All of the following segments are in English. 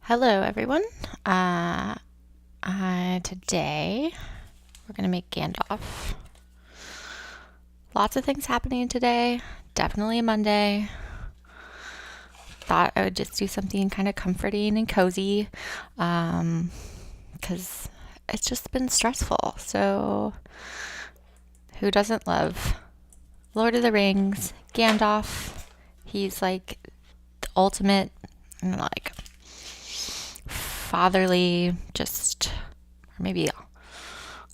Hello, everyone. Today we're gonna make Gandalf. Lots of things happening today. Definitely a Monday. Thought I would just do something kind of comforting and cozy, because it's just been stressful. So, who doesn't love Lord of the Rings, Gandalf? He's like the ultimate, like fatherly, just or maybe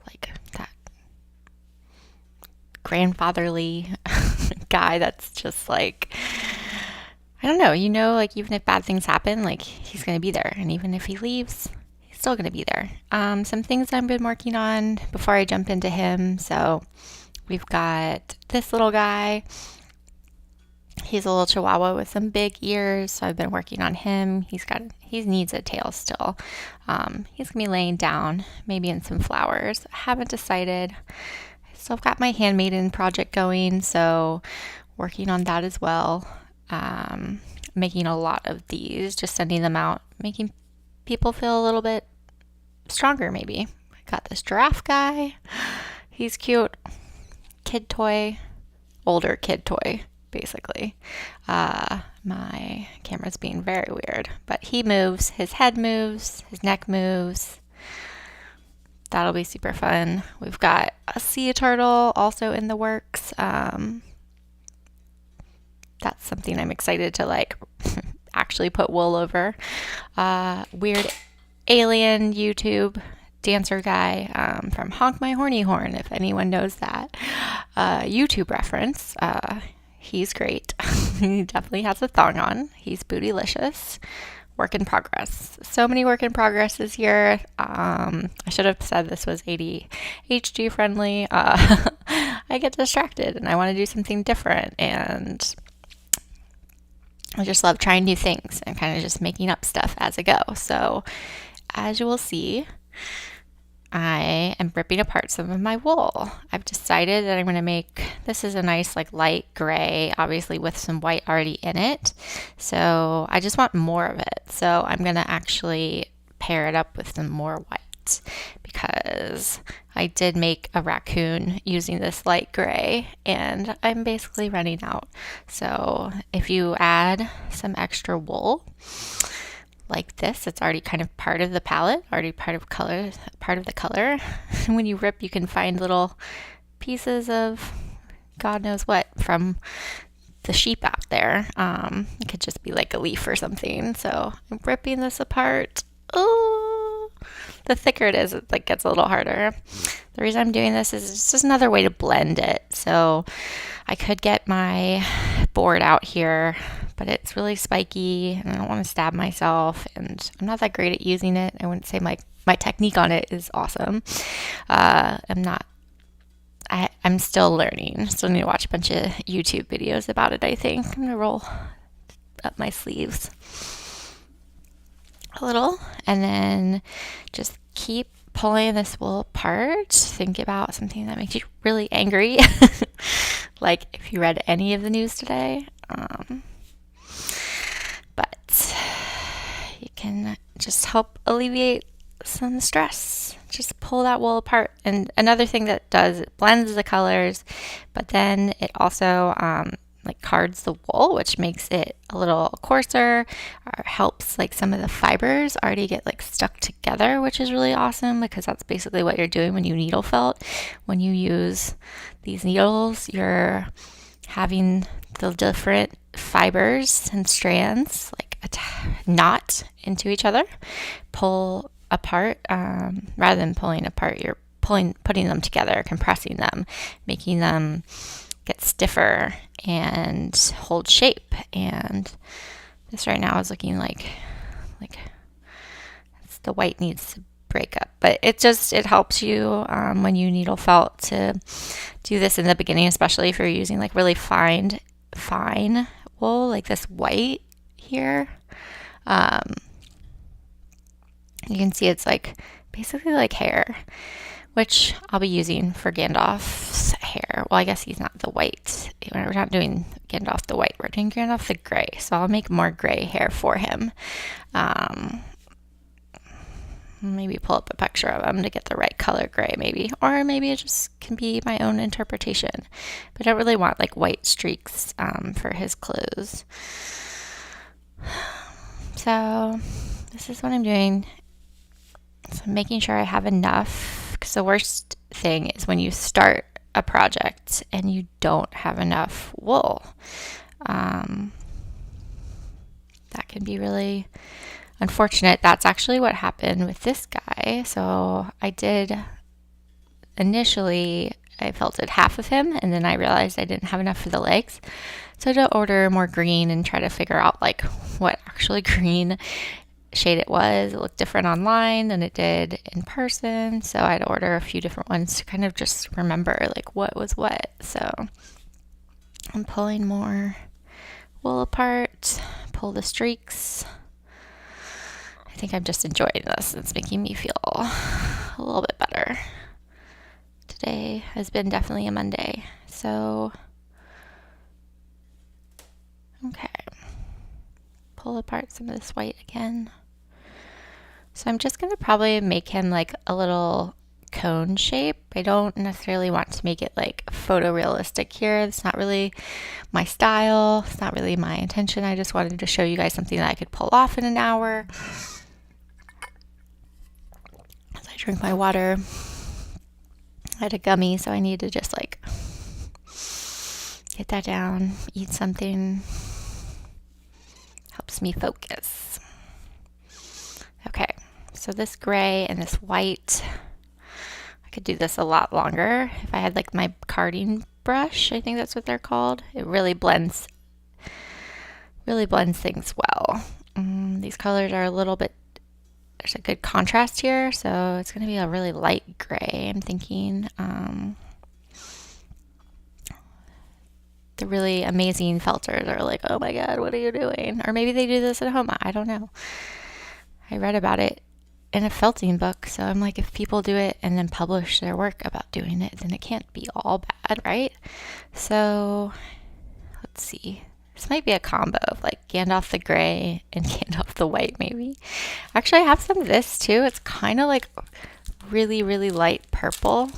like that grandfatherly guy that's just like, I don't know, like even if bad things happen, like he's gonna be there, and even if he leaves, he's still gonna be there. Some things I've been working on before I jump into him. So we've got this little guy. He's a little chihuahua with some big ears, so I've been working on him. He needs a tail still. He's gonna be laying down, maybe in some flowers. I haven't decided. So I've got my Handmade project going, so working on that as well. Making a lot of these, just sending them out, making people feel a little bit stronger maybe. I got this giraffe guy. He's cute. Kid toy. Older kid toy, basically. My camera's being very weird, but he moves. His head moves. His neck moves. That'll be super fun. We've got a sea turtle also in the works. That's something I'm excited to like actually put wool over. Weird alien YouTube dancer guy from Honk My Horny Horn, if anyone knows that YouTube reference. He's great. He definitely has a thong on. He's bootylicious. Work in progress. So many work in progress this year. I should have said this was ADHD friendly. I get distracted and I want to do something different, and I just love trying new things and kind of just making up stuff as I go. So, as you will see, I am ripping apart some of my wool. I've decided that I'm going to make, this is a nice like light gray, obviously with some white already in it. So I just want more of it. So I'm going to actually pair it up with some more white, because I did make a raccoon using this light gray and I'm basically running out. So if you add some extra wool, like this, it's already kind of part of the palette, already part of the color. And when you rip, you can find little pieces of God knows what from the sheep out there. It could just be like a leaf or something. So I'm ripping this apart. Oh, the thicker it is, it like gets a little harder. The reason I'm doing this is it's just another way to blend it. So I could get my board out here, but it's really spiky and I don't want to stab myself, and I'm not that great at using it. I wouldn't say my technique on it is awesome. I'm still learning. Still need to watch a bunch of YouTube videos about it, I think. I'm going to roll up my sleeves a little and then just keep pulling this wool apart. Think about something that makes you really angry. Like if you read any of the news today. But you can just help alleviate some stress. Just pull that wool apart. And another thing that does, it blends the colors, but then it also like cards the wool, which makes it a little coarser, or helps like some of the fibers already get like stuck together, which is really awesome, because that's basically what you're doing when you needle felt. When you use these needles, you're having the different fibers and strands like knot into each other, pull apart. Rather than pulling apart, you're putting them together, compressing them, making them get stiffer and hold shape. And this right now is looking like the white needs to break up, but it helps you when you needle felt to do this in the beginning, especially if you're using like really fine wool like this white here. You can see it's like basically like hair, which I'll be using for Gandalf's hair. Well, I guess he's not the white. We're not doing Gandalf the white. We're doing Gandalf the gray. So I'll make more gray hair for him. maybe pull up a picture of him to get the right color gray maybe. Or maybe it just can be my own interpretation. But I don't really want like white streaks for his clothes. So this is what I'm doing. So I'm making sure I have enough, because the worst thing is when you start a project and you don't have enough wool. That can be really unfortunate. That's actually what happened with this guy. So I felted half of him, and then I realized I didn't have enough for the legs. So I had to order more green and try to figure out like what actually green shade it was. It looked different online than it did in person. So I had to order a few different ones to kind of just remember like what was what. So I'm pulling more wool apart, pull the streaks. I think I'm just enjoying this. It's making me feel a little bit better. Today has been definitely a Monday. So, okay. Pull apart some of this white again. So I'm just going to probably make him like a little cone shape. I don't necessarily want to make it like photorealistic here. It's not really my style. It's not really my intention. I just wanted to show you guys something that I could pull off in an hour. As I drink my water, I had a gummy, so I need to just like get that down, eat something. Helps me focus. Okay, so this gray and this white, I could do this a lot longer if I had like my carding brush. I think that's what they're called. It really blends things well. These colors are a little bit, there's a good contrast here, so it's going to be a really light gray, I'm thinking. The really amazing felters are like, oh my god, what are you doing? Or maybe they do this at home. I don't know. I read about it in a felting book, so I'm like, if people do it and then publish their work about doing it, then it can't be all bad, right? So let's see. This might be a combo of like Gandalf the gray and Gandalf the white, maybe. Actually, I have some of this too. It's kind of like really, really light purple.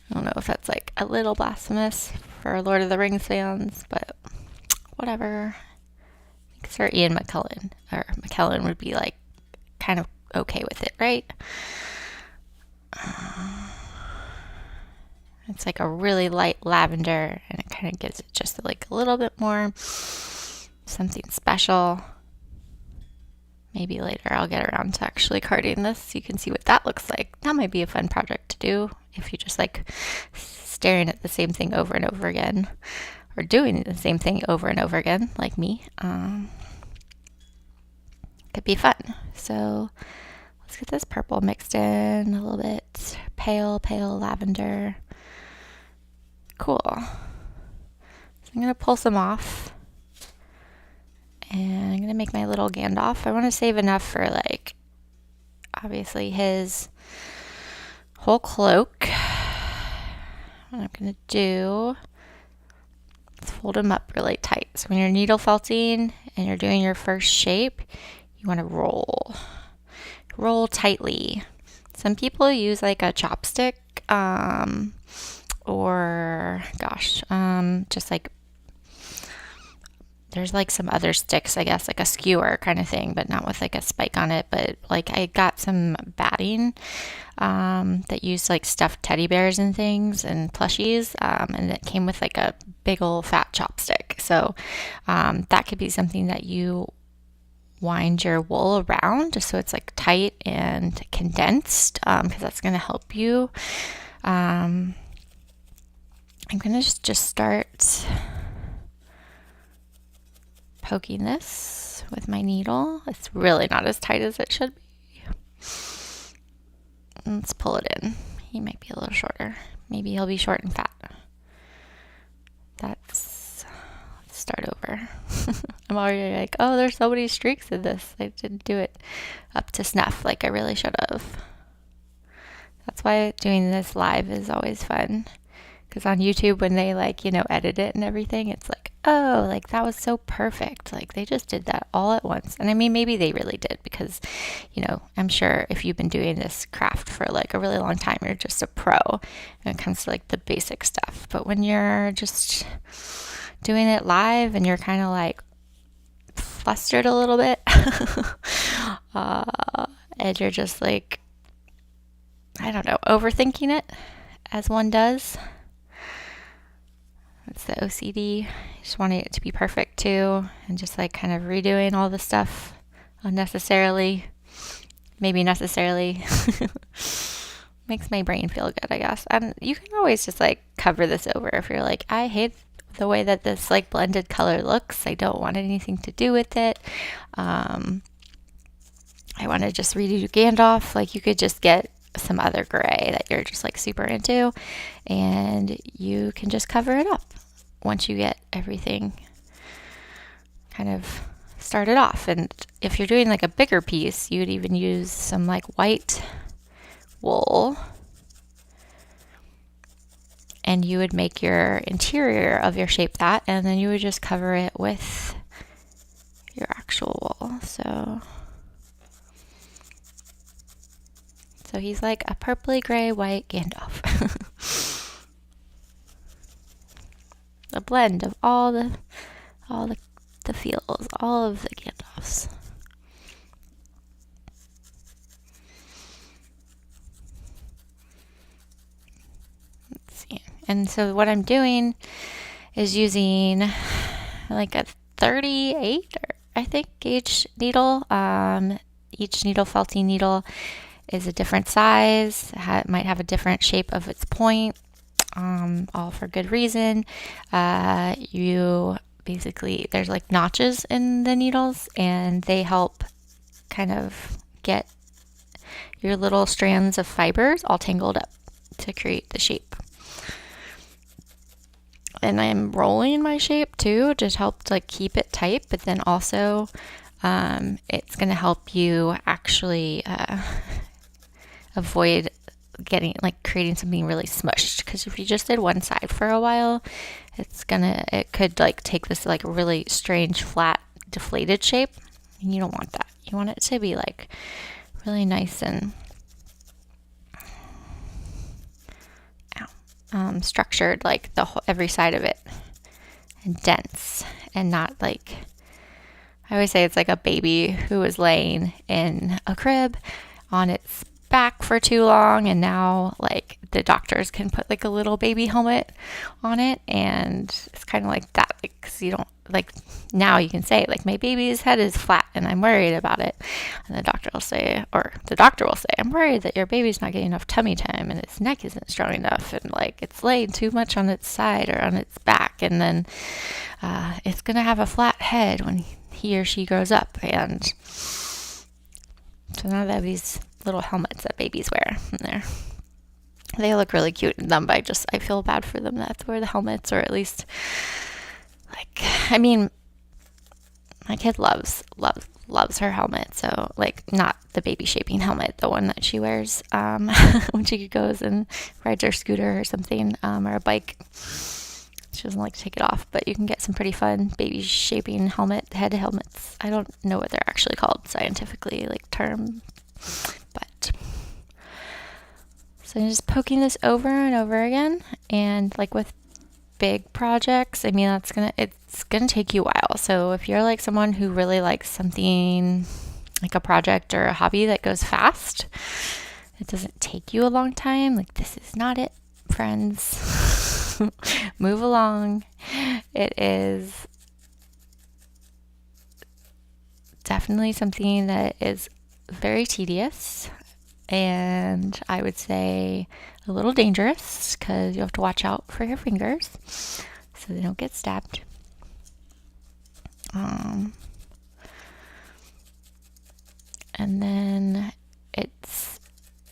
I don't know if that's like a little blasphemous for Lord of the Rings fans, but whatever. I think Sir Ian McKellen would be like kind of okay with it, right? It's like a really light lavender, and it kind of gives it just like a little bit more something special. Maybe later I'll get around to actually carding this so you can see what that looks like. That might be a fun project to do if you just like staring at the same thing over and over again, or doing the same thing over and over again like me. Could be fun. So let's get this purple mixed in a little bit. Pale lavender. Cool. So I'm going to pull some off. And I'm going to make my little Gandalf. I want to save enough for like, obviously his whole cloak. What I'm going to do is fold him up really tight. So when you're needle felting and you're doing your first shape, you want to roll tightly. Some people use like a chopstick, or just like, there's like some other sticks, I guess, like a skewer kind of thing, but not with like a spike on it. But like I got some batting that used like stuffed teddy bears and things and plushies, and it came with like a big old fat chopstick. So that could be something that you wind your wool around just so it's like tight and condensed, because that's going to help you. I'm going to just start poking this with my needle. It's really not as tight as it should be. Let's pull it in. He might be a little shorter. Maybe he'll be short and fat. Let's start over. I'm already like, oh, there's so many streaks in this. I didn't do it up to snuff like I really should have. That's why doing this live is always fun. Because on YouTube, when they like, edit it and everything, it's like oh, like that was so perfect. Like they just did that all at once. And I mean, maybe they really did because, I'm sure if you've been doing this craft for like a really long time, you're just a pro when it comes to like the basic stuff. But when you're just doing it live and you're kind of like flustered a little bit, and you're just like, I don't know, overthinking it as one does. It's the OCD. Just wanting it to be perfect too, and just like kind of redoing all the stuff unnecessarily, maybe necessarily. Makes my brain feel good, I guess. And you can always just like cover this over if you're like, I hate the way that this like blended color looks. I don't want anything to do with it. I want to just redo Gandalf. Like you could just get some other gray that you're just like super into, and you can just cover it up once you get everything kind of started off. And if you're doing like a bigger piece, you'd even use some like white wool, and you would make your interior of your shape that, and then you would just cover it with your actual wool. So he's like a purpley gray white Gandalf. A blend of all the feels, all of the Gandalfs. Let's see. And so what I'm doing is using like a 38, or I think, gauge needle. Each needle, felting needle, is a different size, might have a different shape of its point, all for good reason. You basically, there's like notches in the needles, and they help kind of get your little strands of fibers all tangled up to create the shape. And I'm rolling my shape too to help like keep it tight, but then also it's going to help you actually avoid creating something really smushed, because if you just did one side for a while, it could like take this like really strange flat deflated shape, and you don't want that. You want it to be like really nice and structured, like every side of it, and dense, and not like, I always say it's like a baby who was laying in a crib on its back for too long, and now like the doctors can put like a little baby helmet on it, and it's kind of like that, because you don't like, now you can say like, my baby's head is flat and I'm worried about it, and the doctor will say, I'm worried that your baby's not getting enough tummy time and its neck isn't strong enough, and like it's laying too much on its side or on its back, and then it's gonna have a flat head when he or she grows up. And so now they have these little helmets that babies wear, and they look really cute in them, but I feel bad for them that have to wear the helmets, or at least, like, I mean, my kid loves her helmet, so like, not the baby shaping helmet, the one that she wears when she goes and rides her scooter or something, or a bike. She doesn't like to take it off, but you can get some pretty fun baby shaping head helmets. I don't know what they're actually called scientifically, like term, but so I'm just poking this over and over again. And like with big projects, I mean, it's gonna take you a while. So if you're like someone who really likes something like a project or a hobby that goes fast, it doesn't take you a long time, like, this is not it, friends. Move along. It is definitely something that is very tedious, and I would say a little dangerous, because you have to watch out for your fingers so they don't get stabbed. And then it's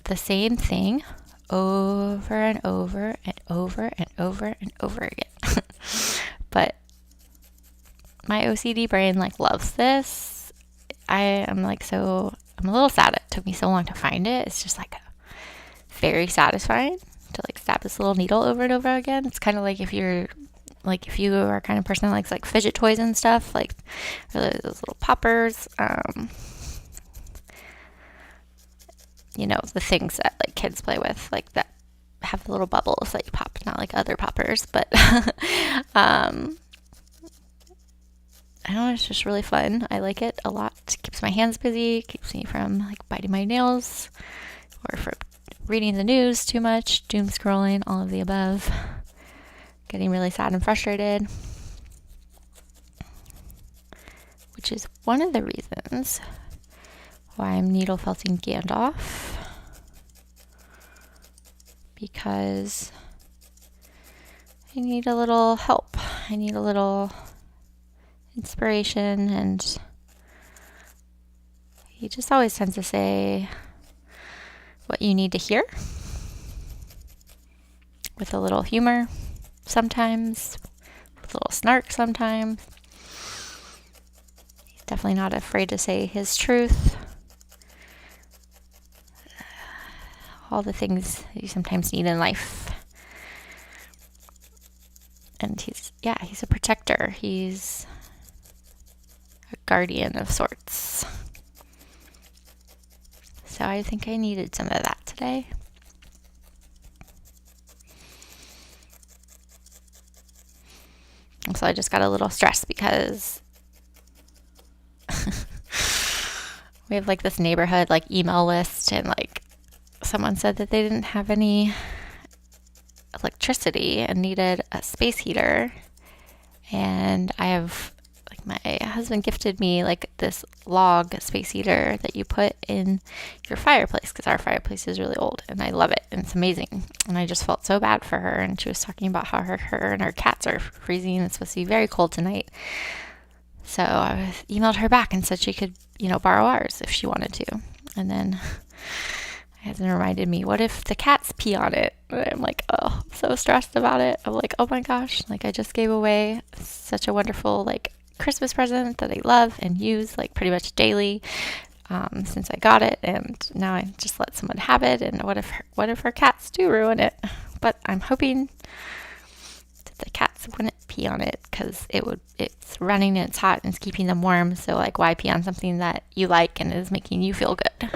the same thing over and over and over and over and over again. But my OCD brain like loves this. I'm a little sad it took me so long to find it. It's just like very satisfying to like stab this little needle over and over again. It's kind of like if you're like if you are a kind of person that likes like fidget toys and stuff, like those little poppers, you know, the things that like kids play with, like that have the little bubbles that you pop, not like other poppers, but I don't know, it's just really fun. I like it a lot. It keeps my hands busy, keeps me from like biting my nails or from reading the news too much, doom scrolling, all of the above, getting really sad and frustrated, which is one of the reasons why I'm needle felting Gandalf, because I need a little help. I need a little inspiration, and he just always tends to say what you need to hear with a little humor sometimes, with a little snark sometimes. He's definitely not afraid to say his truth. All the things that you sometimes need in life. And he's a protector. He's a guardian of sorts. So I think I needed some of that today. So I just got a little stressed because we have like this neighborhood like email list, and like someone said that they didn't have any electricity and needed a space heater. And I have like my husband gifted me like this log space heater that you put in your fireplace, because our fireplace is really old and I love it and it's amazing. And I just felt so bad for her, and she was talking about how her and her cats are freezing. It's supposed to be very cold tonight. So I emailed her back and said she could, borrow ours if she wanted to. And then hasn't reminded me, what if the cats pee on it? And I'm like, oh, I'm so stressed about it. I'm like, oh my gosh, like I just gave away such a wonderful like Christmas present that I love and use like pretty much daily since I got it, and now I just let someone have it. And what if her cats do ruin it? But I'm hoping that the cats wouldn't pee on it, because it's running and it's hot and it's keeping them warm. So like, why pee on something that you like and is making you feel good?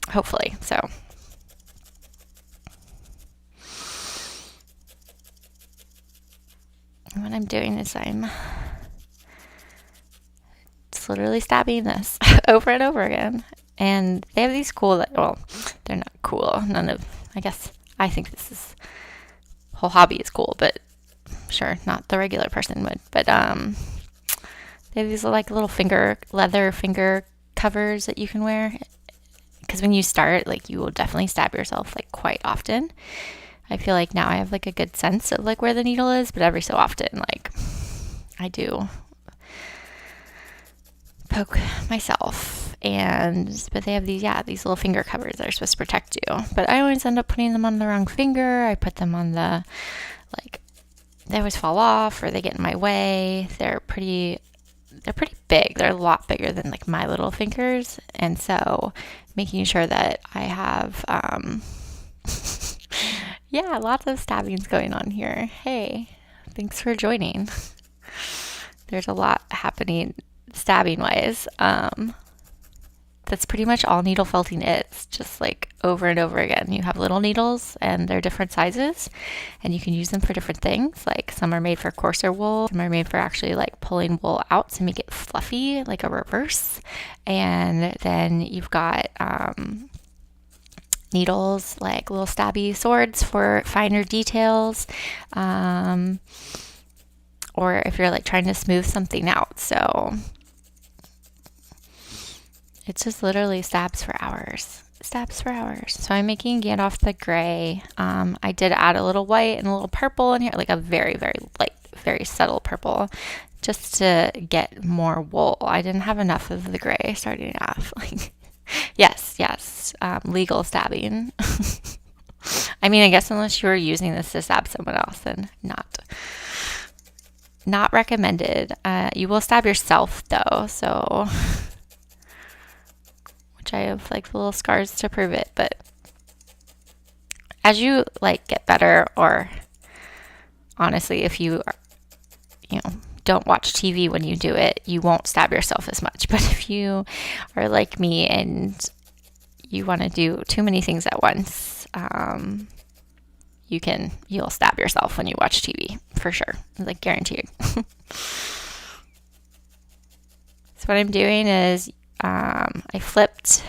Hopefully. So what I'm doing is I'm just literally stabbing this over and over again. And they have these cool, well, they're not cool. I think whole hobby is cool, but sure, not the regular person would. But they have these like little leather finger covers that you can wear. Because when you start, like, you will definitely stab yourself like quite often. I feel like now I have like a good sense of like where the needle is, but every so often, like, I do poke myself. But they have these little finger covers that are supposed to protect you. But I always end up putting them on the wrong finger. I put them on they always fall off, or they get in my way. They're pretty big. They're a lot bigger than like my little fingers. And so making sure that I have, lots of stabbings going on here. Hey, thanks for joining. There's a lot happening stabbing wise. That's pretty much all needle felting is, just like over and over again. You have little needles and they're different sizes, and you can use them for different things. Like some are made for coarser wool, some are made for actually like pulling wool out to make it fluffy, like a reverse. And then you've got needles, like little stabby swords for finer details, or if you're like trying to smooth something out. So it's just literally stabs for hours. So I'm making Gandalf the gray. I did add a little white and a little purple in here, like a very, very light, very subtle purple, just to get more wool. I didn't have enough of the gray starting off. Like, yes, legal stabbing. I mean, I guess unless you were using this to stab someone else, then not recommended. You will stab yourself though, so... I have like little scars to prove it. But as you like get better or honestly, if you are, don't watch TV when you do it, you won't stab yourself as much. But if you are like me and you want to do too many things at once, you'll stab yourself when you watch TV, for sure, like guaranteed. So what I'm doing is I flipped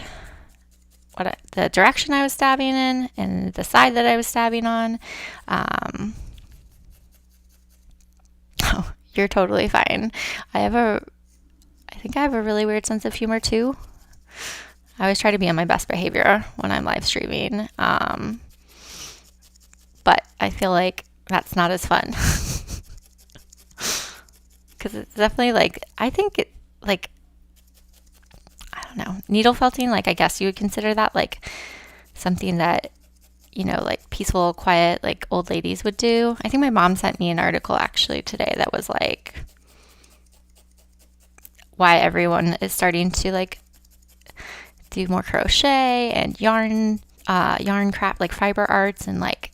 the direction I was stabbing in and the side that I was stabbing on. Oh, you're totally fine. I think I have a really weird sense of humor too. I always try to be on my best behavior when I'm live streaming. But I feel like that's not as fun. Because it's definitely like, I think it, like, I don't know, needle felting, like I guess you would consider that like something that, like peaceful, quiet, like old ladies would do. I think my mom sent me an article actually today that was like why everyone is starting to like do more crochet and yarn craft, like fiber arts and like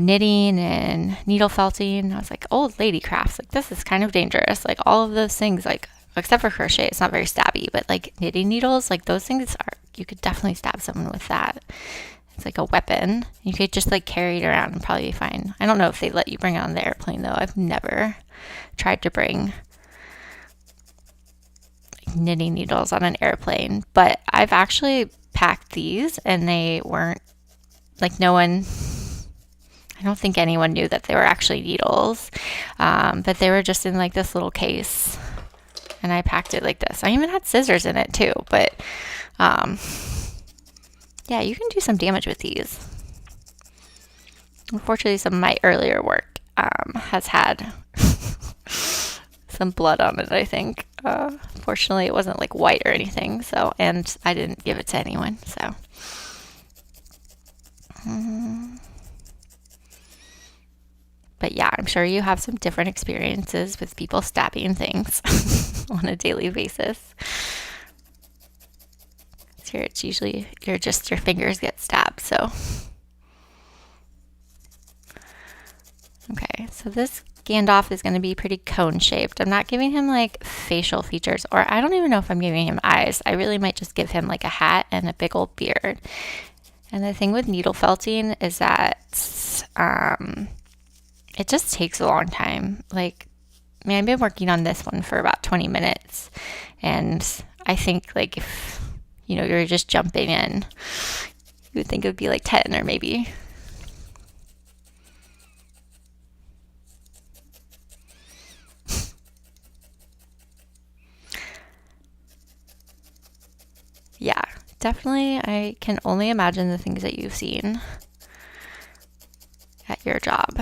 knitting and needle felting. I was like, old lady crafts, like this is kind of dangerous. Like all of those things, like except for crochet, it's not very stabby, but like knitting needles, like those things you could definitely stab someone with that. It's like a weapon. You could just like carry it around and probably be fine. I don't know if they let you bring it on the airplane though. I've never tried to bring knitting needles on an airplane, but I've actually packed these and they weren't like I don't think anyone knew that they were actually needles, but they were just in like this little case and I packed it like this. I even had scissors in it too, but yeah, you can do some damage with these. Unfortunately, some of my earlier work has had some blood on it, I think. Fortunately, it wasn't like white or anything, and I didn't give it to anyone, so. But yeah, I'm sure you have some different experiences with people stabbing things on a daily basis. Here it's usually your fingers get stabbed, so. Okay, so this Gandalf is going to be pretty cone shaped. I'm not giving him like facial features, or I don't even know if I'm giving him eyes. I really might just give him like a hat and a big old beard. And the thing with needle felting is that it just takes a long time. Like, I mean, I've been working on this one for about 20 minutes, and I think like if you're just jumping in, you would think it would be like 10 or maybe. Yeah, definitely. I can only imagine the things that you've seen at your job.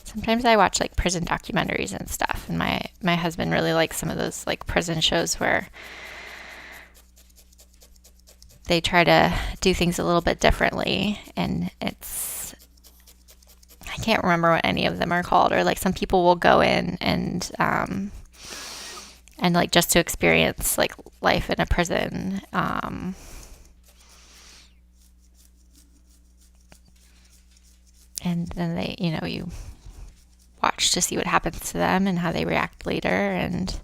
Sometimes I watch like prison documentaries and stuff, and my husband really likes some of those like prison shows where they try to do things a little bit differently, and I can't remember what any of them are called, or like some people will go in and like just to experience like life in a prison, and then they you watch to see what happens to them and how they react later, and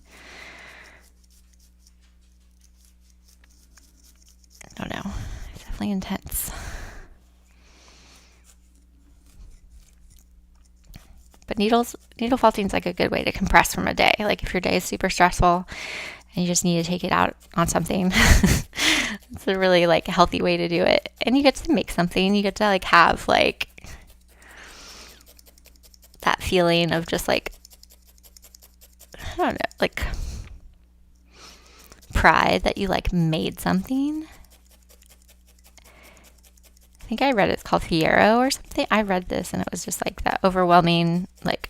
I don't know, it's definitely intense. But needle felting is like a good way to compress from a day. Like if your day is super stressful and you just need to take it out on something, it's a really like healthy way to do it. And you get to make something. You get to like have like that feeling of just like, I don't know, like pride that you like made something. I think I read it's called Fiero or something. I read this and it was just like that overwhelming like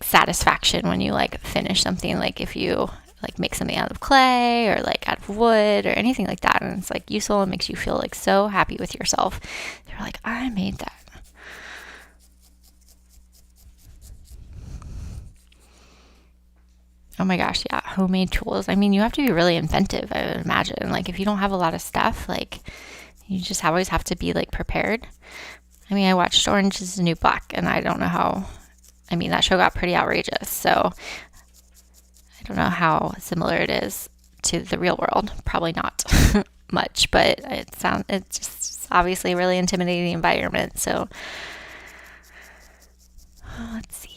satisfaction when you like finish something, like if you like make something out of clay or like out of wood or anything like that, and it's like useful and makes you feel like so happy with yourself. You're like, I made that. Oh my gosh, yeah, homemade tools. I mean, you have to be really inventive, I would imagine. Like, if you don't have a lot of stuff, like, you just always have to be, like, prepared. I mean, I watched Orange is the New Black, and I don't know how, I mean, that show got pretty outrageous, so I don't know how similar it is to the real world. Probably not much, but it's just obviously a really intimidating environment, so let's see.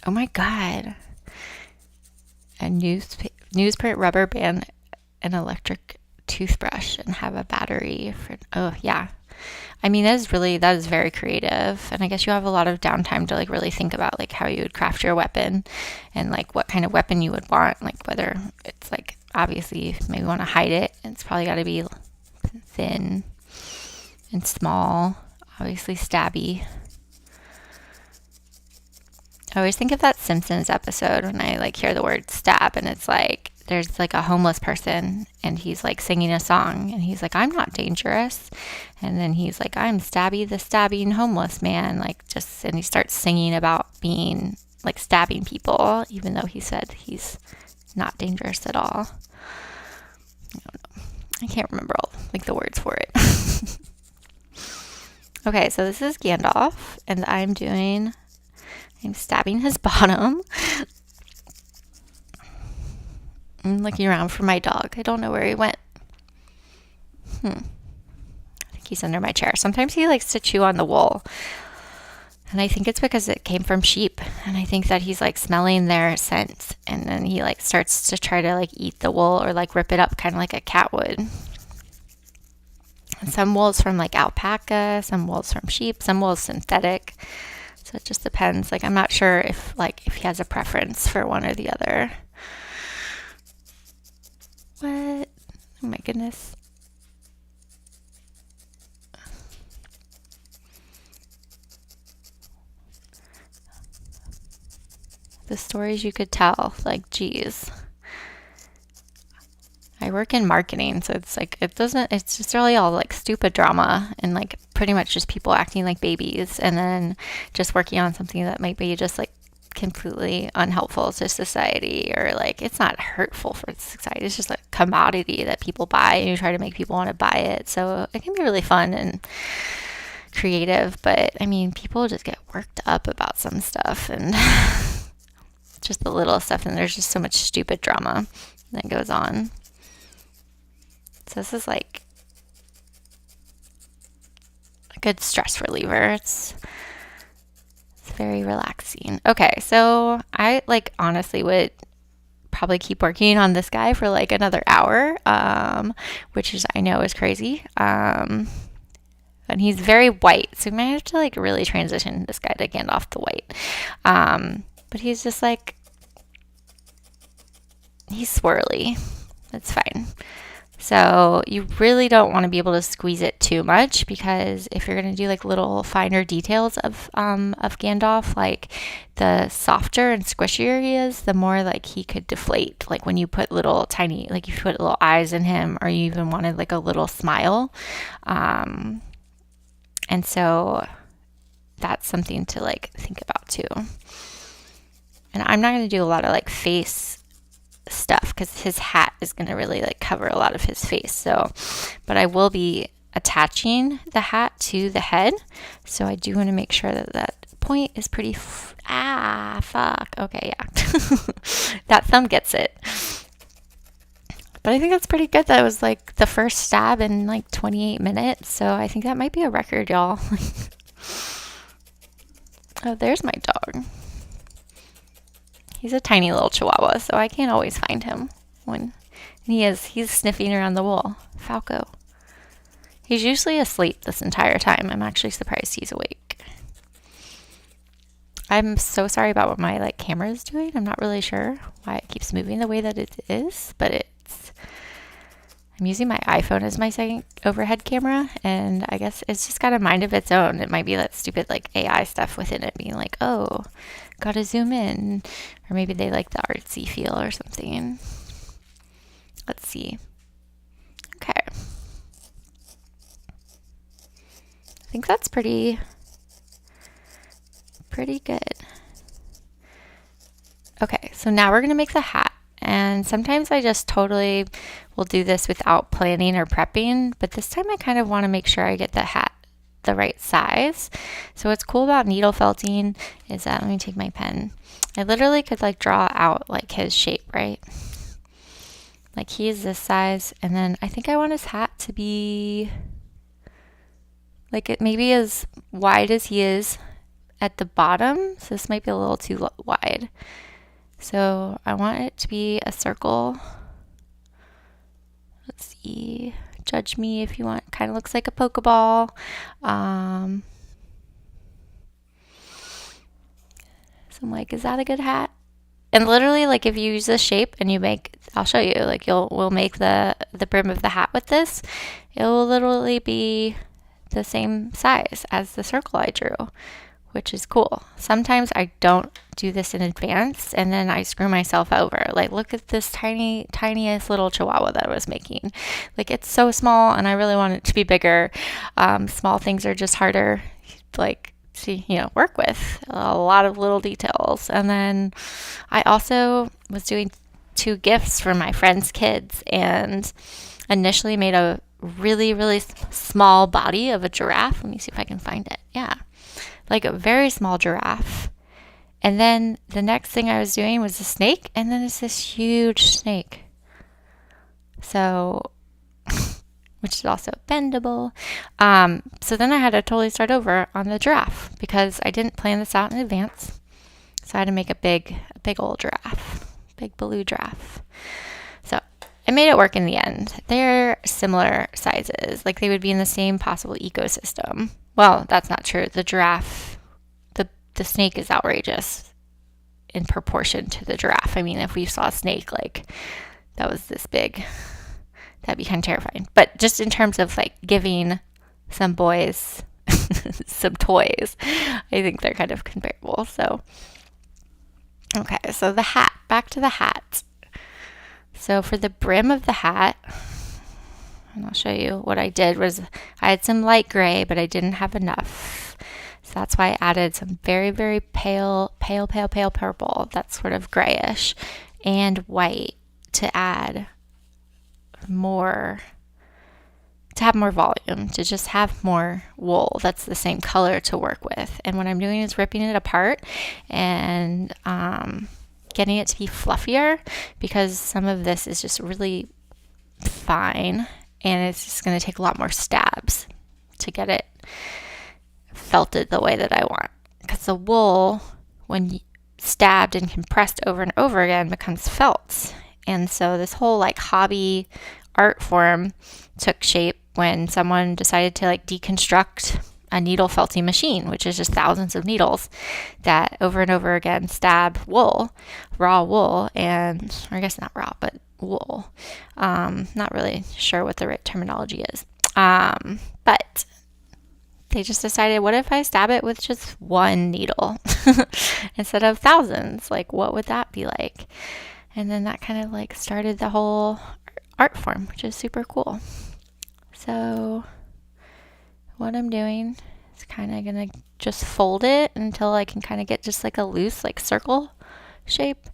Oh my God. A newsprint rubber band, an electric toothbrush, and have a battery for, oh yeah. I mean, that is very creative. And I guess you have a lot of downtime to like really think about like how you would craft your weapon and like what kind of weapon you would want, like whether it's like, obviously you maybe want to hide it. It's probably got to be thin and small, obviously stabby. I always think of that Simpsons episode when I like hear the word stab, and it's like there's like a homeless person and he's like singing a song and he's like, I'm not dangerous. And then he's like, I'm Stabby the stabbing homeless man. Like just, and he starts singing about being like stabbing people, even though he said he's not dangerous at all. I don't know. I can't remember all like the words for it. Okay, so this is Gandalf and I'm stabbing his bottom. I'm looking around for my dog. I don't know where he went. I think he's under my chair. Sometimes he likes to chew on the wool. And I think it's because it came from sheep. And I think that he's like smelling their scent. And then he like starts to try to like eat the wool or like rip it up kind of like a cat would. And some wool's from like alpaca, some wool's from sheep, some wool's synthetic. So it just depends. Like, I'm not sure if he has a preference for one or the other. What? Oh my goodness. The stories you could tell, like, geez. I work in marketing, so it's like, it's just really all like stupid drama and like pretty much just people acting like babies and then just working on something that might be just like completely unhelpful to society, or like it's not hurtful for society, it's just like a commodity that people buy and you try to make people want to buy it. So it can be really fun and creative, but I mean, people just get worked up about some stuff and just the little stuff, and there's just so much stupid drama that goes on. So this is like a good stress reliever. It's very relaxing. Okay, so I like honestly would probably keep working on this guy for like another hour, which is, I know, is crazy. And he's very white, so we might have to like really transition this guy to Gandalf the white. But he's just like, he's swirly. That's fine. So you really don't want to be able to squeeze it too much, because if you're going to do like little finer details of Gandalf, like the softer and squishier he is, the more like he could deflate. Like when you put little tiny, like you put little eyes in him, or you even wanted like a little smile. And so that's something to like think about too. And I'm not going to do a lot of like face stuff because his hat is going to really like cover a lot of his face. So, but I will be attaching the hat to the head. So I do want to make sure that that point is pretty, fuck. Okay, yeah. That thumb gets it. But I think that's pretty good. That was like the first stab in like 28 minutes. So I think that might be a record, y'all. Oh, there's my dog. He's a tiny little chihuahua, so I can't always find him he's sniffing around the wool. Falco. He's usually asleep this entire time. I'm actually surprised he's awake. I'm so sorry about what my like camera is doing. I'm not really sure why it keeps moving the way that it is, but I'm using my iPhone as my second overhead camera, and I guess it's just got a mind of its own. It might be that stupid like AI stuff within it being like, oh, gotta zoom in, or maybe they like the artsy feel or something. Let's see. Okay. think that's pretty good. Okay, so now we're gonna make the hat. And sometimes I just totally will do this without planning or prepping, but this time I kind of want to make sure I get the hat the right size. So what's cool about needle felting is that, let me take my pen. I literally could like draw out like his shape, right? Like he's this size, and then I think I want his hat to be like it maybe as wide as he is at the bottom. So this might be a little too wide. So I want it to be a circle. Let's see. Judge me if you want. Kind of looks like a Pokeball. So I'm like, is that a good hat? And literally, like if you use this shape and you make, I'll show you, like we'll make the brim of the hat with this. It will literally be the same size as the circle I drew, which is cool. Sometimes I don't do this in advance and then I screw myself over. Like look at this tiniest little chihuahua that I was making. Like it's so small and I really want it to be bigger. Small things are just harder, like to work with. A lot of little details. And then I also was doing 2 gifts for my friends' kids and initially made a really, really small body of a giraffe. Let me see if I can find it. Yeah. Like a very small giraffe. And then the next thing I was doing was a snake, and then it's this huge snake. So, which is also bendable. So then I had to totally start over on the giraffe because I didn't plan this out in advance. So I had to make a big old giraffe, big blue giraffe. So I made it work in the end. They're similar sizes, like they would be in the same possible ecosystem. Well, that's not true. The giraffe, the snake is outrageous in proportion to the giraffe. I mean, if we saw a snake like that was this big, that'd be kind of terrifying. But just in terms of like giving some boys some toys, I think they're kind of comparable. So, okay, so the hat, back to the hat. So for the brim of the hat, and I'll show you what I did was I had some light gray, but I didn't have enough. So that's why I added some very, very pale purple. That's sort of grayish, and white to add more, to have more volume, to just have more wool that's the same color to work with. And what I'm doing is ripping it apart and getting it to be fluffier because some of this is just really fine and it's just going to take a lot more stabs to get it felted the way that I want. Because the wool, when stabbed and compressed over and over again, becomes felt. And so this whole like hobby art form took shape when someone decided to like deconstruct a needle felting machine, which is just thousands of needles that over and over again stab wool, raw wool, and or I guess not raw, but wool. Not really sure what the right terminology is. But they just decided, what if I stab it with just one needle instead of thousands? Like, what would that be like? And then that kind of like started the whole art form, which is super cool. So what I'm doing is kind of going to just fold it until I can kind of get just like a loose like circle shape.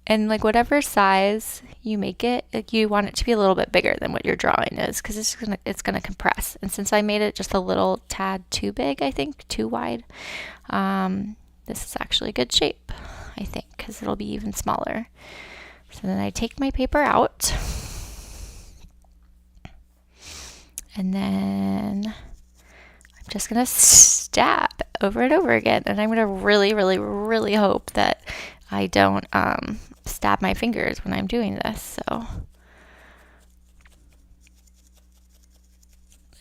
And like whatever size you make it, like you want it to be a little bit bigger than what your drawing is because it's gonna compress. And since I made it just a little tad too big, I think, too wide, this is actually a good shape, I think, because it'll be even smaller. So then I take my paper out and then I'm just gonna stab over and over again. And I'm gonna really, really, really hope that I don't stab my fingers when I'm doing this. So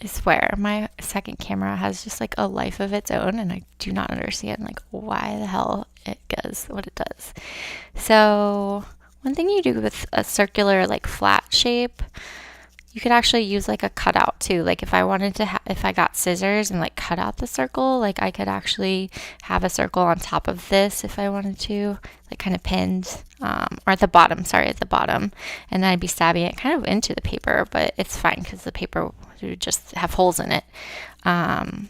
I swear my second camera has just like a life of its own and I do not understand like why the hell it does what it does. So one thing you do with a circular like flat shape, You could actually use like a cutout too. Like if I wanted to, if I got scissors and like cut out the circle, like I could actually have a circle on top of this if I wanted to, like kind of pinned, or at the bottom, sorry, at the bottom. And then I'd be stabbing it kind of into the paper, but it's fine because the paper would just have holes in it. And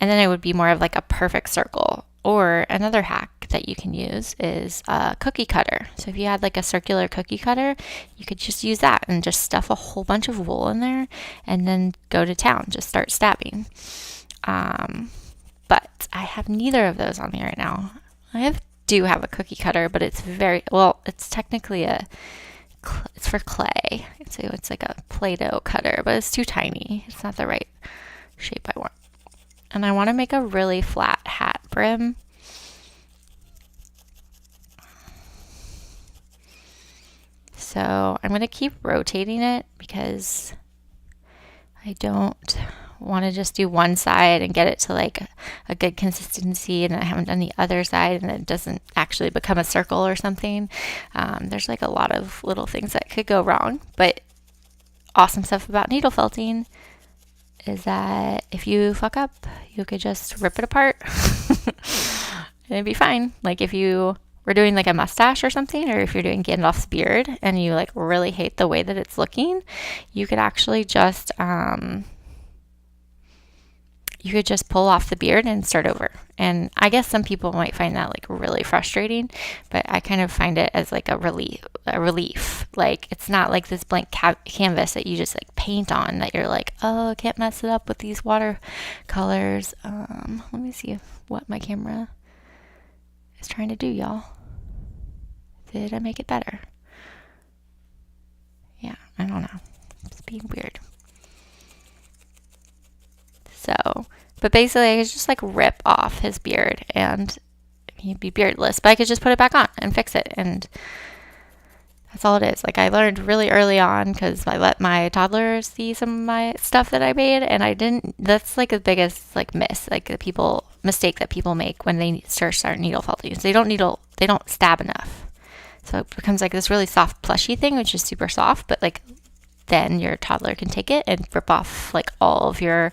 then it would be more of like a perfect circle. Or another hack that you can use is a cookie cutter. So if you had like a circular cookie cutter, you could just use that and just stuff a whole bunch of wool in there and then go to town, just start stabbing. But I have neither of those on me right now. Do have a cookie cutter, but it's it's technically it's for clay. So it's like a Play-Doh cutter, but it's too tiny. It's not the right shape I want. And I want to make a really flat hat brim. So I'm going to keep rotating it because I don't want to just do one side and get it to like a good consistency and I haven't done the other side and it doesn't actually become a circle or something. There's like a lot of little things that could go wrong, but awesome stuff about needle felting is that if you fuck up, you could just rip it apart and it'd be fine. Like if you were doing like a mustache or something, or if you're doing Gandalf's beard and you like really hate the way that it's looking, you could actually just pull off the beard and start over. And I guess some people might find that like really frustrating, but I kind of find it as like a relief. Like it's not like this blank canvas that you just like paint on that you're like, oh, I can't mess it up with these watercolors. Let me see what my camera is trying to do, y'all. Did I make it better? Yeah, I don't know. It's being weird. So, but basically I could just like rip off his beard and he'd be beardless, but I could just put it back on and fix it. And that's all it is. Like I learned really early on because I let my toddler see some of my stuff that I made and I didn't, that's like the biggest like mistake that people make when they start needle felting. So they don't stab enough. So it becomes like this really soft plushy thing, which is super soft, but like then your toddler can take it and rip off like all of your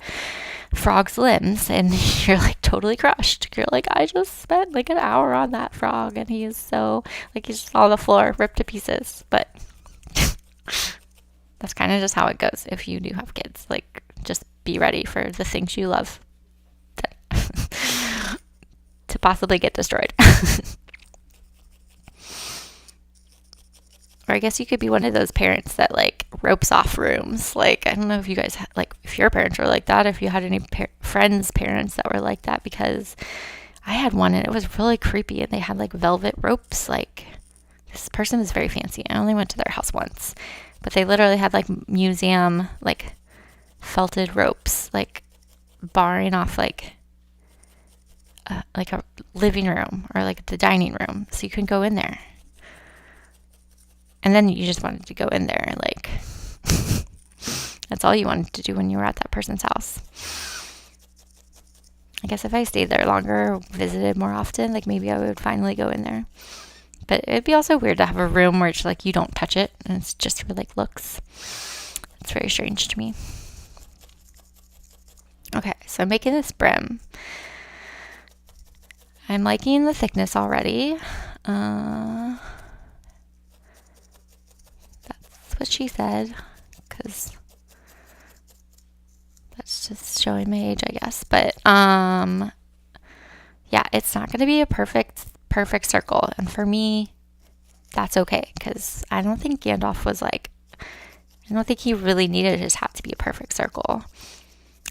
frog's limbs and you're like totally crushed. You're like, I just spent like an hour on that frog and he is so like he's just on the floor ripped to pieces. But that's kind of just how it goes if you do have kids. Like just be ready for the things you love to possibly get destroyed. Or I guess you could be one of those parents that like ropes off rooms. Like, I don't know if you guys, like, if your parents were like that, if you had any friends' parents that were like that, because I had one and it was really creepy and they had like velvet ropes. Like, this person is very fancy. I only went to their house once, but they literally had like museum, like felted ropes, like barring off like a living room or like the dining room. So you can go in there. And then you just wanted to go in there and like, that's all you wanted to do when you were at that person's house. I guess if I stayed there longer, visited more often, like maybe I would finally go in there. But it'd be also weird to have a room where it's like you don't touch it and it's just for like looks. It's very strange to me. Okay, so I'm making this brim. I'm liking the thickness already. What she said, because that's just showing my age, I guess. But yeah, it's not going to be a perfect circle, and for me, that's okay, because I don't think Gandalf was like, I don't think he really needed his hat to be a perfect circle.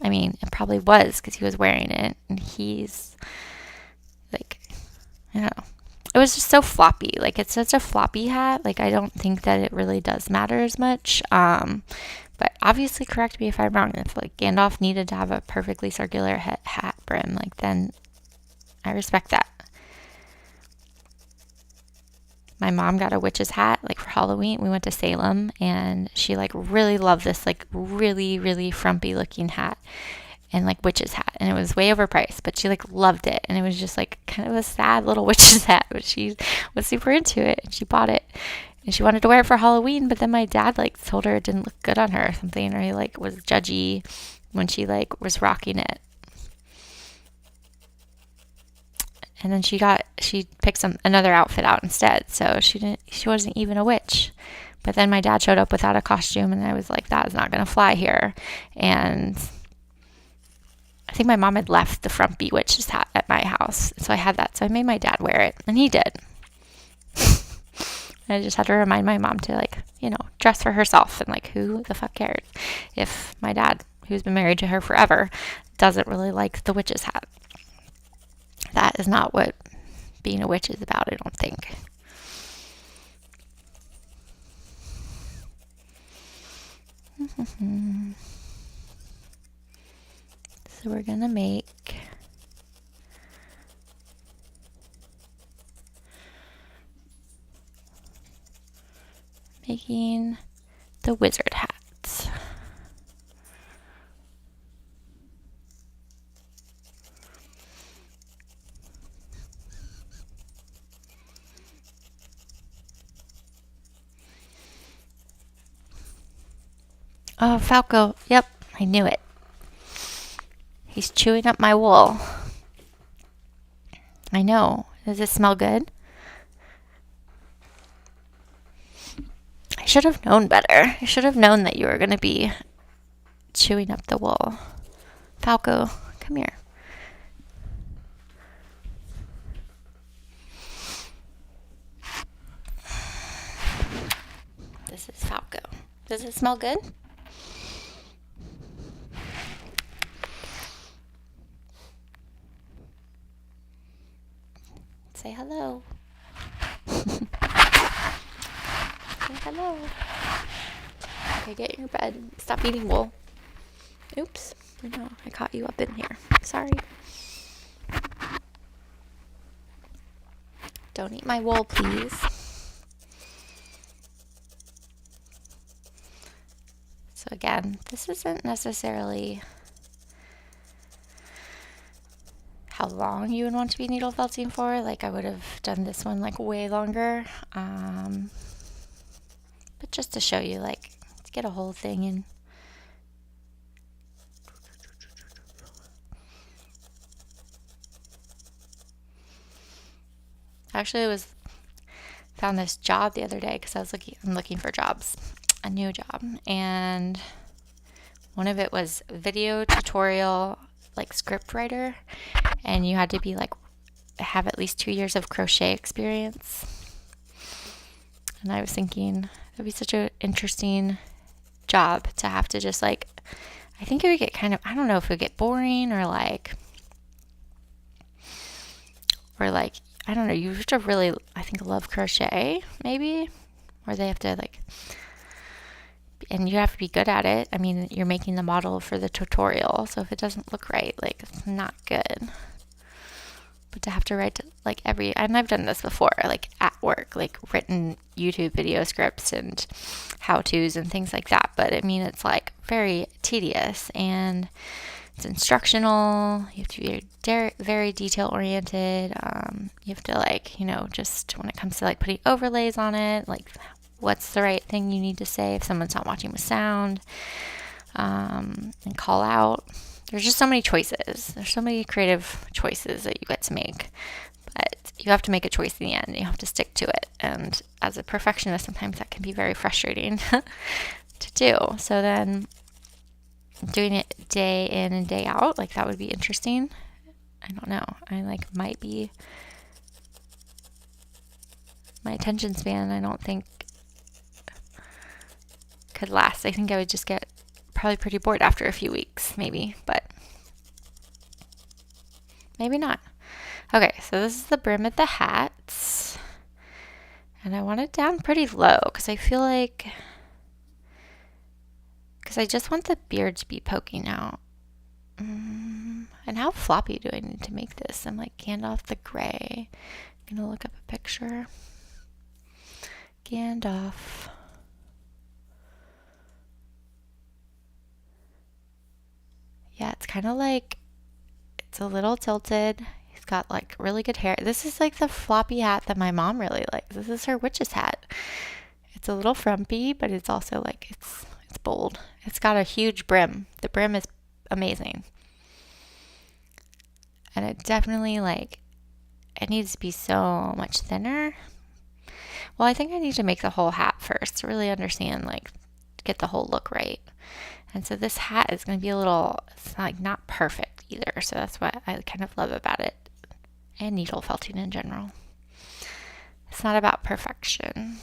I mean, it probably was because he was wearing it, and he's like, I don't know. It was just so floppy. Like, it's such a floppy hat. Like, I don't think that it really does matter as much. But obviously, correct me if I'm wrong. If, like, Gandalf needed to have a perfectly circular hat brim, like, then I respect that. My mom got a witch's hat, like, for Halloween. We went to Salem, and she, like, really loved this, like, really, really frumpy-looking hat. And like witch's hat, and it was way overpriced, but she like loved it, and it was just like kind of a sad little witch's hat, but she was super into it and she bought it. And she wanted to wear it for Halloween, but then my dad like told her it didn't look good on her or something, or he like was judgy when she like was rocking it. And then she picked another outfit out instead, so she wasn't even a witch. But then my dad showed up without a costume, and I was like, that is not going to fly here. And I think my mom had left the frumpy witch's hat at my house, so I had that. So I made my dad wear it, and he did. I just had to remind my mom to, like, dress for herself, and like, who the fuck cares if my dad, who's been married to her forever, doesn't really like the witch's hat. That is not what being a witch is about, I don't think. So we're gonna making the wizard hats. Oh, Falco. Yep, I knew it. He's chewing up my wool. I know. Does it smell good? I should have known better. I should have known that you were going to be chewing up the wool. Falco, come here. This is Falco. Does it smell good? Say hello. Say hello. Okay, get in your bed. Stop eating wool. Oops. No, I caught you up in here. Sorry. Don't eat my wool, please. So again, this isn't necessarily how long you would want to be needle felting for. Like, I would have done this one like way longer. But just to show you, like, to get a whole thing in. Actually, found this job the other day because I'm looking for jobs, a new job, and one of it was video tutorial, like script writer, and you had to be like have at least 2 years of crochet experience. And I was thinking that'd be such an interesting job to have to just like, I think it would get kind of, I don't know if it would get boring or like I don't know, you have to really, I think, love crochet, maybe, or they have to like, and you have to be good at it. I mean, you're making the model for the tutorial, so if it doesn't look right, like, it's not good. But to have to write like and I've done this before, like at work, like written YouTube video scripts and how-tos and things like that. But I mean, it's like very tedious and it's instructional. You have to be very detail oriented. You have to like, just when it comes to like putting overlays on it, like what's the right thing you need to say if someone's not watching with sound, and call out. There's just so many choices. There's so many creative choices that you get to make. But you have to make a choice in the end. You have to stick to it. And as a perfectionist, sometimes that can be very frustrating to do. So then doing it day in and day out, like that would be interesting. I don't know. I like might be, my attention span, I don't think could last. I think I would just get probably pretty bored after a few weeks, maybe, but maybe not. Okay, so this is the brim of the hats, and I want it down pretty low because I feel like, because I just want the beard to be poking out. And how floppy do I need to make this? I'm like Gandalf the Grey. I'm gonna look up a picture. Gandalf. Yeah, it's kind of like, it's a little tilted. He's got like really good hair. This is like the floppy hat that my mom really likes. This is her witch's hat. It's a little frumpy, but it's also like it's bold. It's got a huge brim. The brim is amazing. And it definitely like it needs to be so much thinner. Well, I think I need to make the whole hat first to really understand, like, get the whole look right. And so this hat is going to be a little, it's not perfect either. So that's what I kind of love about it. And needle felting in general. It's not about perfection.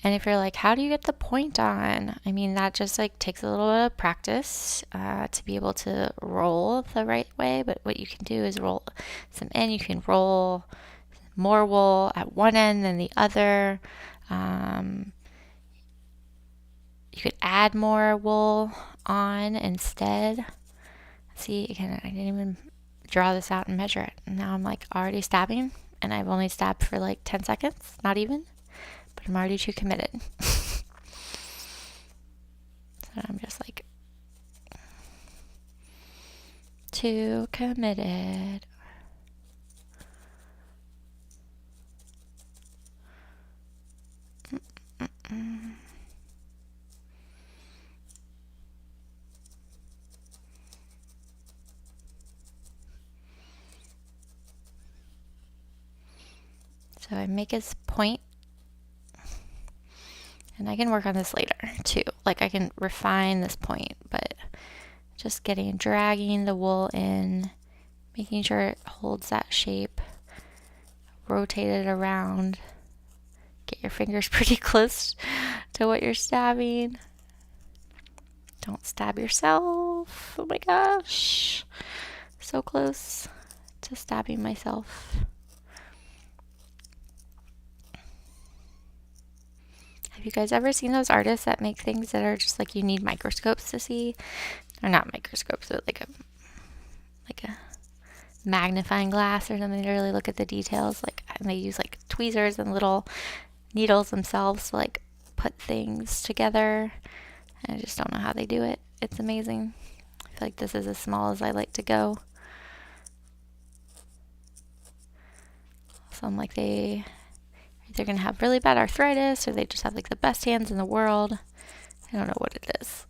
And if you're like, how do you get the point on? I mean, that just like takes a little bit of practice to be able to roll the right way. But what you can do is roll some in. You can roll more wool at one end than the other. You could add more wool on instead. See, again, I didn't even draw this out and measure it. And now I'm like already stabbing, and I've only stabbed for like 10 seconds, not even. But I'm already too committed. So I'm just like too committed. So I make his point, and I can work on this later too. Like I can refine this point, but just dragging the wool in, making sure it holds that shape, rotate it around, get your fingers pretty close to what you're stabbing. Don't stab yourself. Oh my gosh. So close to stabbing myself. Have you guys ever seen those artists that make things that are just like you need microscopes to see? Or not microscopes, but like a magnifying glass or something to really look at the details. And they use like tweezers and little needles themselves to like put things together. And I just don't know how they do it. It's amazing. I feel like this is as small as I like to go. So I'm like they're going to have really bad arthritis, or they just have like the best hands in the world. I don't know what it is.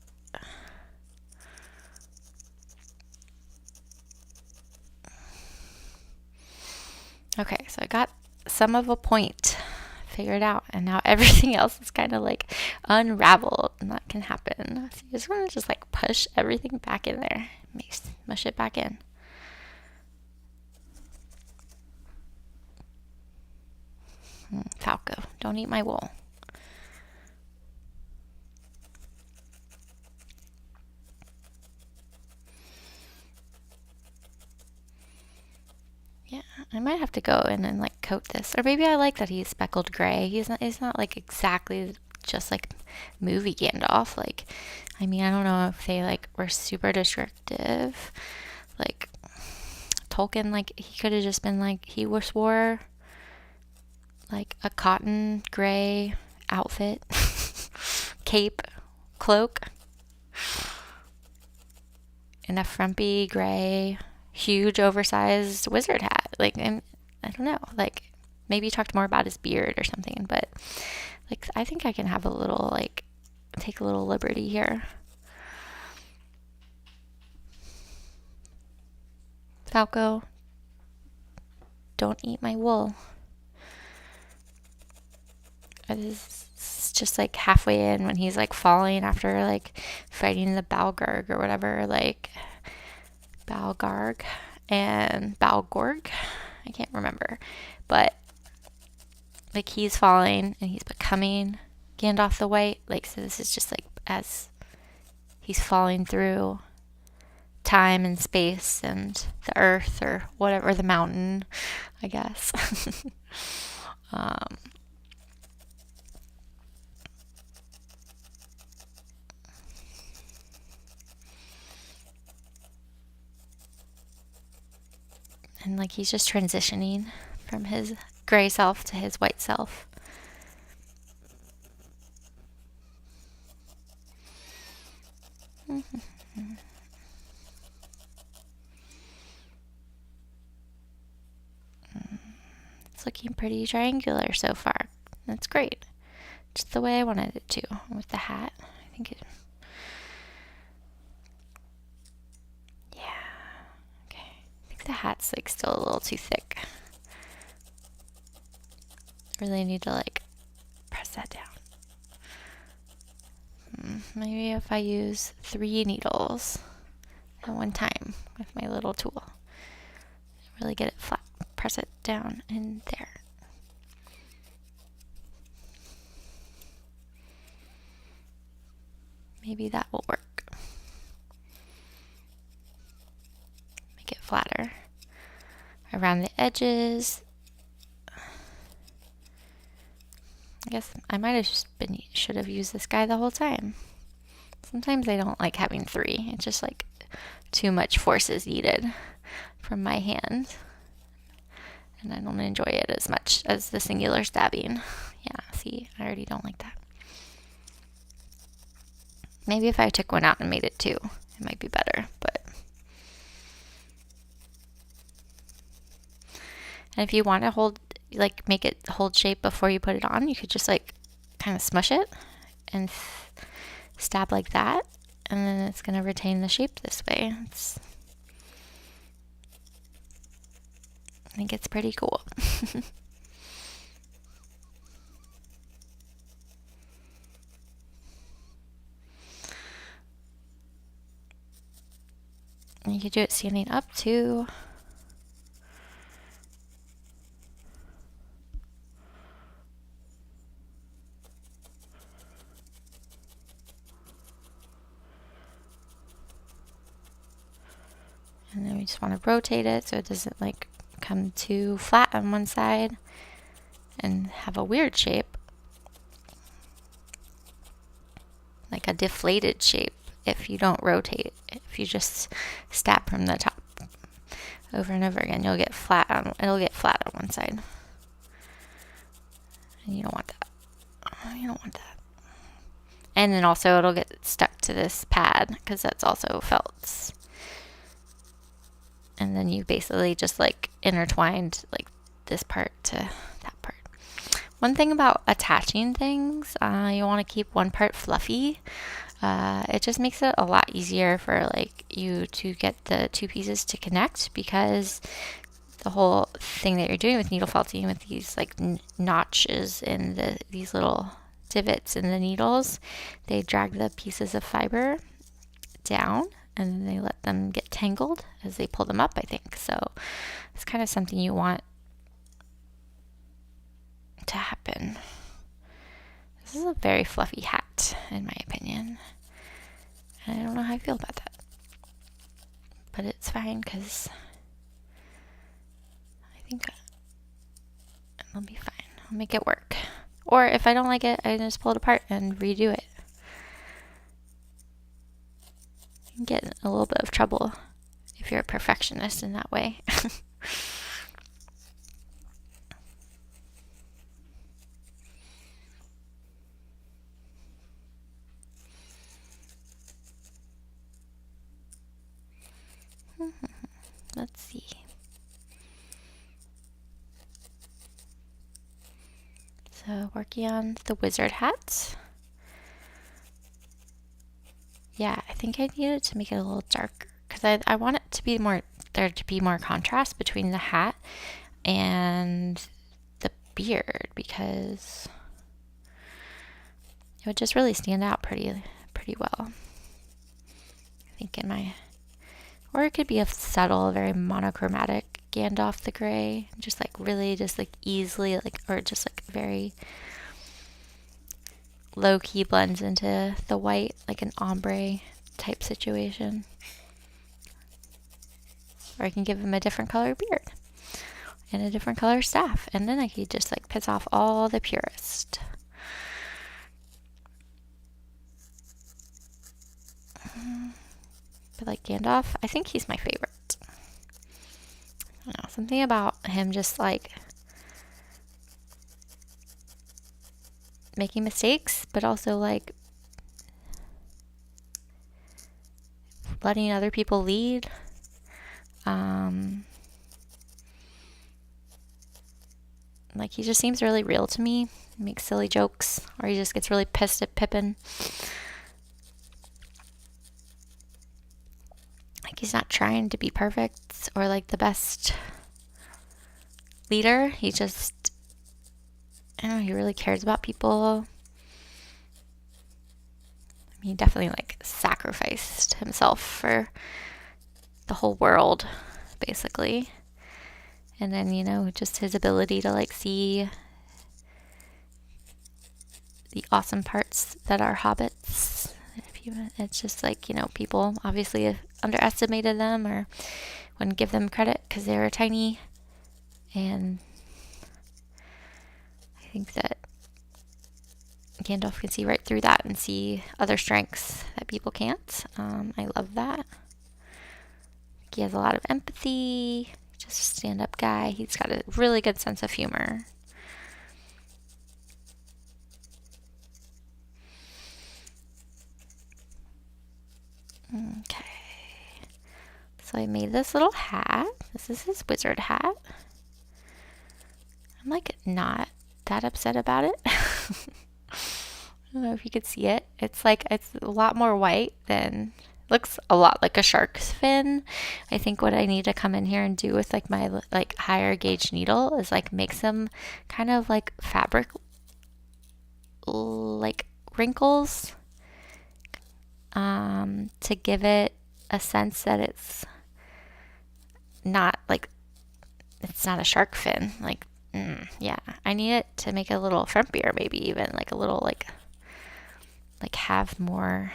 Okay, so I got some of a point figured out, and now everything else is kind of like unraveled, and that can happen. So you just want to just like push everything back in there, mush it back in. Falco, don't eat my wool. Yeah, I might have to go in and like coat this. Or maybe I like that he's speckled gray. He's not like exactly just like movie Gandalf. Like, I mean, I don't know if they like were super descriptive. Like Tolkien, like he could have just been like he wore like a cotton gray outfit, cape, cloak, and a frumpy gray, huge oversized wizard hat. Like, and I don't know, like maybe he talked more about his beard or something, but like I think I can have a little like take a little liberty here. Falco, don't eat my wool. It's just like halfway in when he's like falling after like fighting the Balgarg or whatever, like Balgarg and Balgorg. I can't remember. But like he's falling and he's becoming Gandalf the White. Like, so this is just like as he's falling through time and space and the earth or whatever, the mountain, I guess. And like he's just transitioning from his gray self to his white self. Mm-hmm. It's looking pretty triangular so far. That's great. Just the way I wanted it to with the hat. I think it... Yeah. Okay. I think the hat's like still a little too thick. Really need to like press that down. Maybe if I use 3 needles at one time with my little tool. Really get it flat. Press it down in there. Maybe that will work. Make it flatter. Around the edges. I guess I might have should have used this guy the whole time. Sometimes I don't like having 3. It's just like too much force is needed from my hand. And I don't enjoy it as much as the singular stabbing. Yeah, see, I already don't like that. Maybe if I took one out and made it 2, it might be better, but... And if you want to hold, like, make it hold shape before you put it on, you could just, like, kind of smush it and stab like that, and then it's going to retain the shape this way. I think it's pretty cool. And you could do it standing up too. And then we just want to rotate it so it doesn't like come too flat on one side and have a weird shape. Like a deflated shape if you don't rotate. If you just stab from the top over and over again, it'll get flat on one side. And you don't want that. You don't want that. And then also it'll get stuck to this pad because that's also felt. And then you basically just like intertwined like this part to that part. One thing about attaching things, you want to keep one part fluffy. It just makes it a lot easier for like you to get the 2 pieces to connect, because the whole thing that you're doing with needle felting with these like notches in these little divots in the needles, they drag the pieces of fiber down and then they let them get tangled as they pull them up, I think. So it's kind of something you want to happen. This is a very fluffy hat, in my opinion. And I don't know how I feel about that. But it's fine, because I think it'll be fine. I'll make it work. Or if I don't like it, I just pull it apart and redo it. You can get in a little bit of trouble if you're a perfectionist in that way. Let's see. So working on the wizard hat. Yeah, I think I needed to make it a little darker because I want it to be there to be more contrast between the hat and the beard, because it would just really stand out pretty well. I think or it could be a subtle, very monochromatic Gandalf the Grey, just like really just like easily like, or just like very low key blends into the white, like an ombre type situation. Or I can give him a different color beard and a different color staff, and then I could just like piss off all the purists. But like Gandalf, I think he's my favorite. I don't know, something about him just like making mistakes, but also like letting other people lead. Like, he just seems really real to me. He makes silly jokes, or he just gets really pissed at Pippin. Like, he's not trying to be perfect or like the best leader. He just, I don't know, he really cares about people. He definitely like sacrificed himself for the whole world, basically. And then, you know, just his ability to like see the awesome parts that are hobbits. It's just like, you know, people obviously underestimated them or wouldn't give them credit because they were tiny. And I think that Gandalf can see right through that and see other strengths that people can't. I love that. He has a lot of empathy, just a stand-up guy. He's got a really good sense of humor. Okay. So I made this little hat. This is his wizard hat. I'm like not that upset about it. I don't know if you could see it. It's like, it's a lot more white than, looks a lot like a shark's fin. I think what I need to come in here and do with like my like higher gauge needle is like make some kind of like fabric like wrinkles to give it a sense that it's not like, it's not a shark fin. Like, yeah, I need it to make a little frumpier, maybe even like a little like have more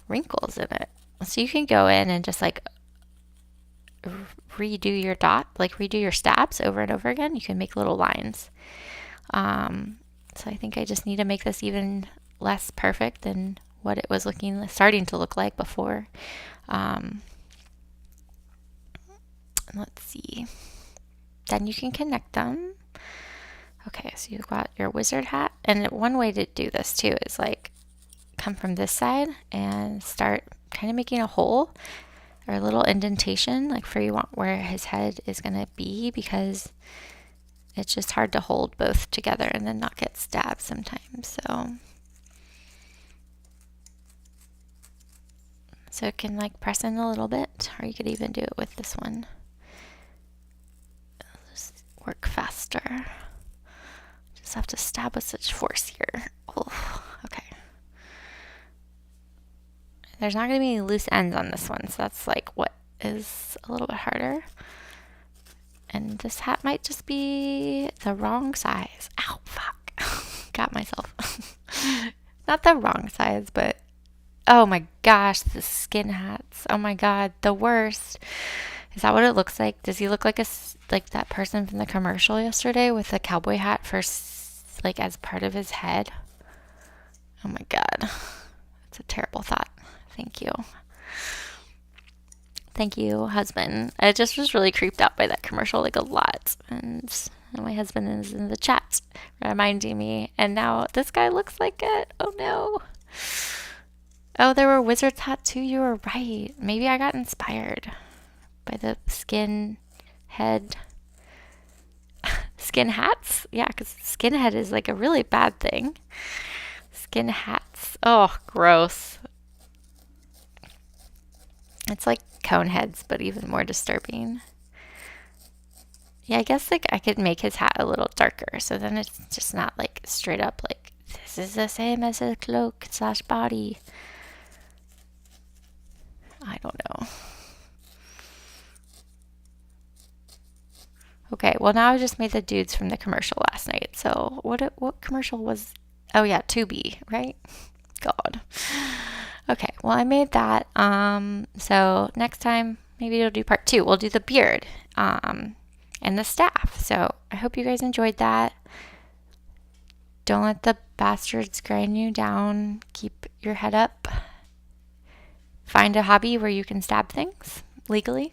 wrinkles in it. So you can go in and just like redo your redo your stabs over and over again. You can make little lines. So I think I just need to make this even less perfect than what it was starting to look like before. Let's see. Then you can connect them. Okay, so you've got your wizard hat. And one way to do this too is like come from this side and start kind of making a hole or a little indentation like where his head is going to be, because it's just hard to hold both together and then not get stabbed sometimes. So it can like press in a little bit, or you could even do it with this one. It'll just work faster. Just have to stab with such force here. Oh, okay. There's not going to be any loose ends on this one, so that's like what is a little bit harder. And this hat might just be the wrong size. Ow, fuck. Got myself. Not the wrong size, but oh my gosh, the skin hats. Oh my god, the worst. Is that what it looks like? Does he look like that person from the commercial yesterday with the cowboy hat for like as part of his head? Oh my god. It's a terrible thought. Thank you. Thank you, husband. I just was really creeped out by that commercial like a lot. And my husband is in the chat reminding me. And now this guy looks like it. Oh no. Oh, there were wizard's hats too. You were right. Maybe I got inspired by the skin hats. Yeah, because skinhead is like a really bad thing. Skin hats. Oh, gross. It's like cone heads, but even more disturbing. Yeah, I guess like I could make his hat a little darker, so then it's just not like straight up like this is the same as a cloak / body. I don't know. Okay, well now I just made the dudes from the commercial last night. So what commercial was? Oh yeah, Tubi, right? God. Okay, well I made that. So next time maybe it'll do part 2. We'll do the beard and the staff. So I hope you guys enjoyed that. Don't let the bastards grind you down. Keep your head up. Find a hobby where you can stab things legally.